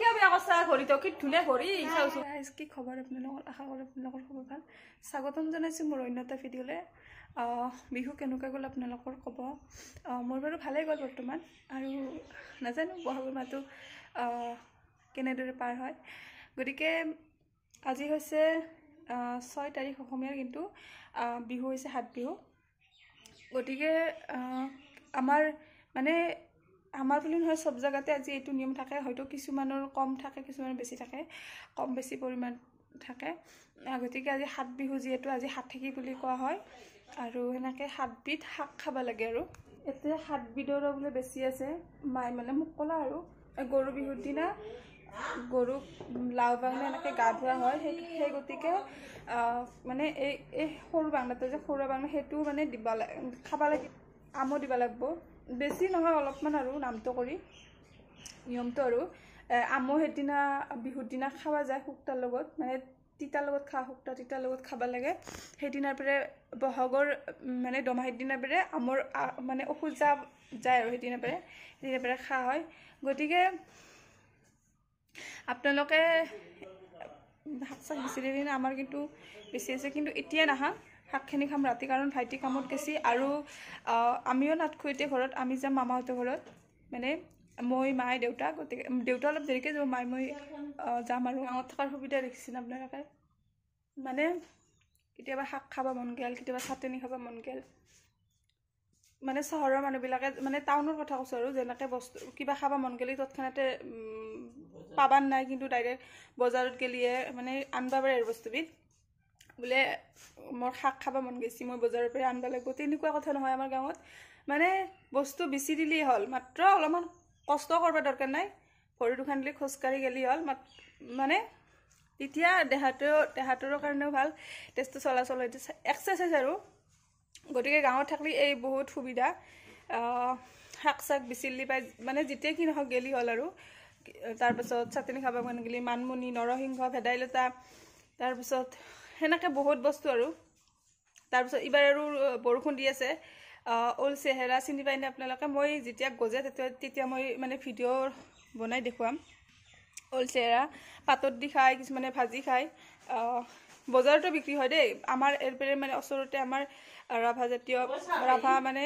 কিয় বেয়া কথা ঘড়ীটো কি ধুনীয়া ঘড়ী চাওচোন কি খবৰ আপোনালোকৰ আশা কৰোঁ আপোনালোকৰ খবৰ ভাল স্বাগতম জনাইছোঁ মোৰ অন্য এটা ভিডিঅ'লৈ বিহু কেনেকুৱা গ'ল আপোনালোকৰ ক'ব মোৰ বাৰু ভালেই গ'ল বৰ্তমান আৰু নাজানো বহাগৰ মাহটো কেনেদৰে পাৰ হয় গতিকে আজি হৈছে 6 তাৰিখ অসমীয়াৰ কিন্তু বিহু হৈছে হাত বিহু গতিকে আমাৰ মানে আমাৰ বুলি নহয় সব জায়গাতে আজি এইটো নিয়ম থাকে হয়তো কিছুমানৰ কম থাকে কিছুমানৰ বেছি থাকে কম বেছি পৰিমাণ থাকে গতিকে আজি হাত বিহু যেহেতু আজি হাতঠেকি বুলি কোৱা হয় আৰু হেনেকৈ সাতবিধ শাক খাব লাগে আৰু এতিয়া সাতবিধৰ বোলে বেছি আছে মাই মানে মোক ক'লা আৰু গৰু বিহুৰ দিনা গৰুক লাও বাংলা এনেকৈ গা ধোৱা হয় সেই গতিকে মানে এই সৰু বাংলাটো যে সৰু বাংলা সেইটো মানে দিব খাব লাগে আমো দিব লাগিব বেছি নহয় অলপমান আৰু নামটো কৰি নিয়মটো আৰু আমো সেইদিনা বিহুৰ দিনা খাওয়া যায় শুক্তাৰ লগত মানে তিতাৰ লগত খা শুক্তা তিতাৰ লগত খাব লাগে সেইদিনাৰ পৰে বহাগৰ মানে দমাহিৰ দিনাৰ পৰে আমৰ মানে ঔষধ যায় আৰু সেইদিনাৰ পৰে খা হয় গতিকে আপোনালোকে শাক চাক বিচাৰি দিন আমাৰ কিন্তু বেছি আছে কিন্তু এতিয়া নাহা শাকখিনি খাম ৰাতি কাৰণ ভাইটি কামত গেছি আৰু আমিও নাথখো এতিয়া ঘৰত আমি যাম মামাহঁতৰ ঘৰত মানে মই মাই দেউতা গতিকে দেউতা অলপ দেৰিকৈ যাব মাই মই যাম আৰু গাঁৱত থকাৰ সুবিধা দেখিছিল আপোনালোকে মানে কেতিয়াবা শাক খাব মন গ'ল কেতিয়াবা চাটনি খাব মন গ'ল মানে চহৰৰ মানুহবিলাকে মানে টাউনৰ কথা কৈছোঁ আৰু যেনেকৈ বস্তু কিবা খাব মন গ'লে তৎক্ষণাতে পাবান নাই কিন্তু ডাইৰেক্ট বজাৰত গেলিয়ে মানে আনবা পাৰে আৰু বস্তুবিধ বোলে মোৰ শাক খাব মন গৈছে মই বজাৰৰ পৰা আনবা লাগিব তেনেকুৱা কথা নহয় আমাৰ গাঁৱত মানে বস্তু বেছি দিলেই হ'ল মাত্ৰ অলপমান কষ্ট কৰিব দৰকাৰ নাই ভৰি দুখান দিলে খোজকাঢ়ি গেলি হ'ল মানে এতিয়া দেহাটোৰ কাৰণেও ভাল তেজটো চলাচল হয় এক্সাৰচাইজ আৰু গতিকে গাঁৱত থাকলে এই বহুত সুবিধা শাক চাক বিচাৰি পাই মানে যেতিয়া কি নহওক গেলি হ'ল আৰু তাৰপিছত চাটনি খাব মন গ'লে মানমুনি নৰসিংহ ভেদাইলতা তাৰপিছত সেনেকৈ বহুত বস্তু আৰু তাৰপিছত এইবাৰ আৰু বৰষুণ দি আছে ওল চেহেৰা চিনি পাইনে আপোনালোকে মই যেতিয়া গজে তেতিয়া মই মানে ভিডিঅ' বনাই দেখুৱাম ওল চেহেৰা পাতত দি খায় কিছুমানে ভাজি খায় বজাৰতো বিক্ৰী হয় দেই আমাৰ এৰপেৰে মানে ওচৰতে আমাৰ ৰাভা মানে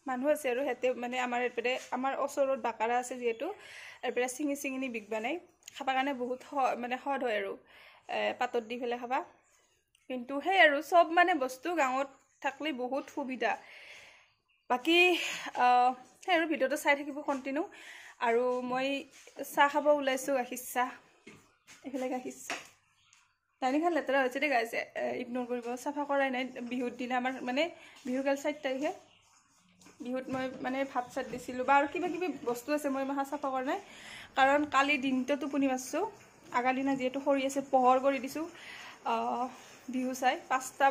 মানুহ আছে আৰু সিহঁতে মানে আমাৰ এৰপেৰে আমাৰ ওচৰত বাকাৰা আছে যিহেতু এৰপেৰে চিঙি বিকবা নাই খাবৰ কাৰণে বহুত মানে সহজ হয় আৰু পাতত দি পেলাই খাবা কিন্তু সেই আৰু চব মানে বস্তু গাঁৱত থাকলে বহুত সুবিধা বাকি সেই আৰু ভিডিঅ'টো চাই থাকিব কণ্টিনিউ আৰু মই চাহ খাব ওলাইছোঁ গাখীৰ চাহ এইফালে গাখীৰ চাহ দাইনিখন লেতেৰা হৈছে দেই গাইছে ইগনোৰ কৰিব চাফা কৰাই নাই বিহুৰ দিনা আমাৰ মানে বিহুৰ কাল 4 তাৰিখে বিহুত মই মানে ভাত চাত দিছিলোঁ বা আৰু কিবা কিবি বস্তু আছে মই মাহা চাফা কৰা নাই কাৰণ কালি দিনটো টোপনি মাৰছোঁ আগা দিনা যিহেতু সৰি আছে পোহৰ কৰি দিছোঁ বিহু চাই 5টা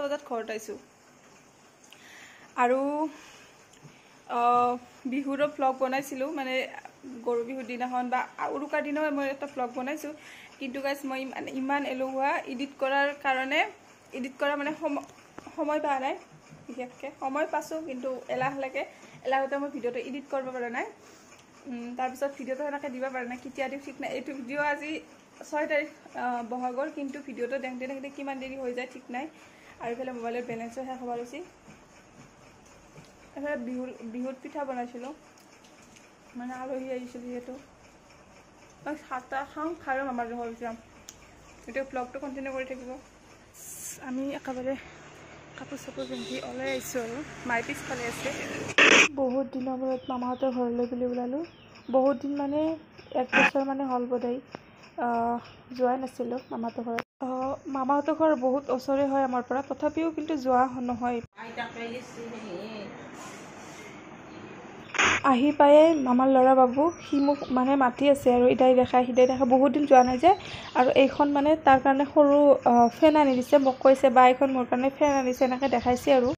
বজাত ঘৰত আহিছোঁ আৰু বিহুৰো ভ্লগ বনাইছিলোঁ মানে গৰু বিহুৰ দিনাখন বা উৰুকাৰ দিনাও মই এটা ভ্লগ বনাইছোঁ কিন্তু গাইজ মই ইমান এলেহুৱা এডিট কৰাৰ কাৰণে এডিট কৰা মানে সময় পোৱা নাই বিশেষকৈ সময় পাইছোঁ কিন্তু এলাহ লাগে এলাহতে মই ভিডিঅ'টো এডিট কৰিব পৰা নাই তাৰপিছত ভিডিঅ'টো সেনেকৈ দিব পৰা নাই কেতিয়া দিওঁ ঠিক নাই এইটো ভিডিঅ' আজি 6 তাৰিখ বহাগৰ কিন্তু ভিডিঅ'টো দেখোঁতে কিমান দেৰি হৈ যায় ঠিক নাই আৰু এইফালে মোবাইলৰ বেলেঞ্চো শেষ হ'ব লৈছে এইফালে বিহুত পিঠা বনাইছিলোঁ মানে আলহী আহিছিলোঁ যিহেতু মই চাহ খাওঁ খাই আমাৰ ঘৰত যাম এতিয়া ব্লগটো কণ্টিনিউ কৰি থাকিব আমি একেবাৰে কাপোৰ চাপোৰ পিন্ধি ওলাই আহিছোঁ আৰু মাই পিছফালে আছে বহুত দিনৰ মূৰত মামাহঁতৰ ঘৰলৈ বুলি ওলালোঁ বহুত দিন মানে 1 বছৰ মানে হ'ল বোধহয় যোৱাই নাছিলোঁ মামাহঁতৰ ঘৰত মামাহঁতৰ ঘৰ বহুত ওচৰে হয় আমাৰ পৰা তথাপিও কিন্তু যোৱা নহয় আহি পায়ে মামাৰ ল'ৰা বাবু সি মোক মানে মাতি আছে আৰু ইদাই দেখা সিদাই দেখা বহুত দিন যোৱা নাই যে আৰু এইখন মানে তাৰ কাৰণে সৰু ফেন আনি দিছে মোক কৈছে বা এইখন মোৰ কাৰণে ফেন আনিছে এনেকৈ দেখাইছে আৰু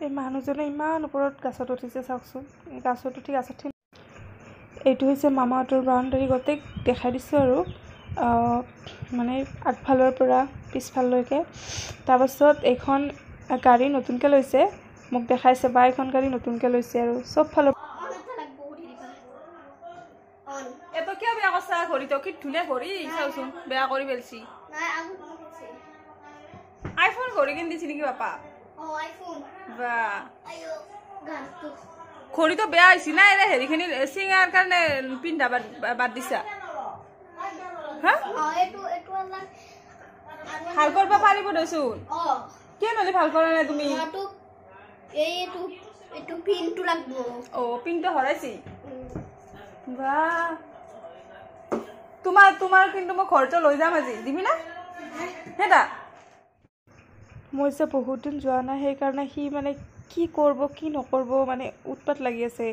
এই মানুহজনে ইমান ওপৰত গাছত উঠিছে চাওকচোন গাছত উঠি এইটো হৈছে মামাহঁতৰ বাউণ্ডাৰী গোটেই দেখাই দিছোঁ আৰু মানে আগফালৰ পৰা পিছফাললৈকে তাৰপাছত এইখন গাড়ী নতুনকৈ লৈছে মোক দেখাইছে বা এখন গাড়ী নতুনকৈ লৈছে আৰু চব ফালৰ এত কিয় বেয়া কৈছা ঘড়ীটো কি ধুনীয়া ঘড়ী চাওচোন বেয়া কৰি পেলছি আইফোন ঘড়ী কিনি দিছি নেকি বাপা বা ঘড়ীটো বেয়া হৈছে না এনে হেৰিখিনি চিঙাৰ কাৰণে পিন্ধা বাদ দিছা হা ভাল কৰিব পাৰিব দেচোন কিয় নহ'লে ভাল কৰা নাই তুমি পিনটো হৰাইছি বা তোমাৰ কিন্তু মই ঘৰটো লৈ যাম আজি দিবি না হেতা মই যে বহুত দিন যোৱা নাই সেইকাৰণে সি মানে কি কৰিব কি নকৰিব মানে উৎপাত লাগি আছে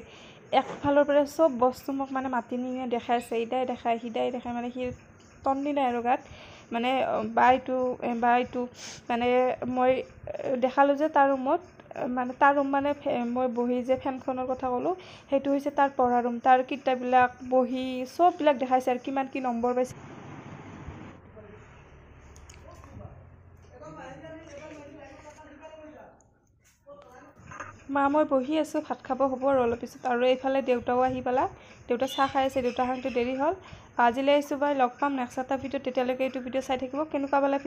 একফালৰ পৰা চব বস্তু মোক মানে মাতি নিয়ে দেখাইছে ইদাই দেখায় সিদাই দেখায় মানে সি তন্দি নাই আৰু গাত মানে বাইটো মানে মই দেখালোঁ যে তাৰ ৰুমত মানে তাৰ ৰুম মানে মই বহি যে ফেনখনৰ কথা ক'লোঁ সেইটো হৈছে তাৰ পঢ়া ৰুম তাৰ কিতাপবিলাক বহি চববিলাক দেখাইছে আৰু কিমান কি নম্বৰ পাইছে মা মই বহি আছোঁ ভাত খাব হ'ব আৰু অলপ পিছত আৰু এইফালে দেউতাও আহি পালা দেউতা চাহ খাই আছে দেউতা খাওঁতে দেৰি হ'ল আজিলৈ আহিছোঁ বাই লগ পাম নেক্সট এটা ভিডিঅ' তেতিয়ালৈকে এইটো ভিডিঅ' চাই থাকিব কেনেকুৱা পালে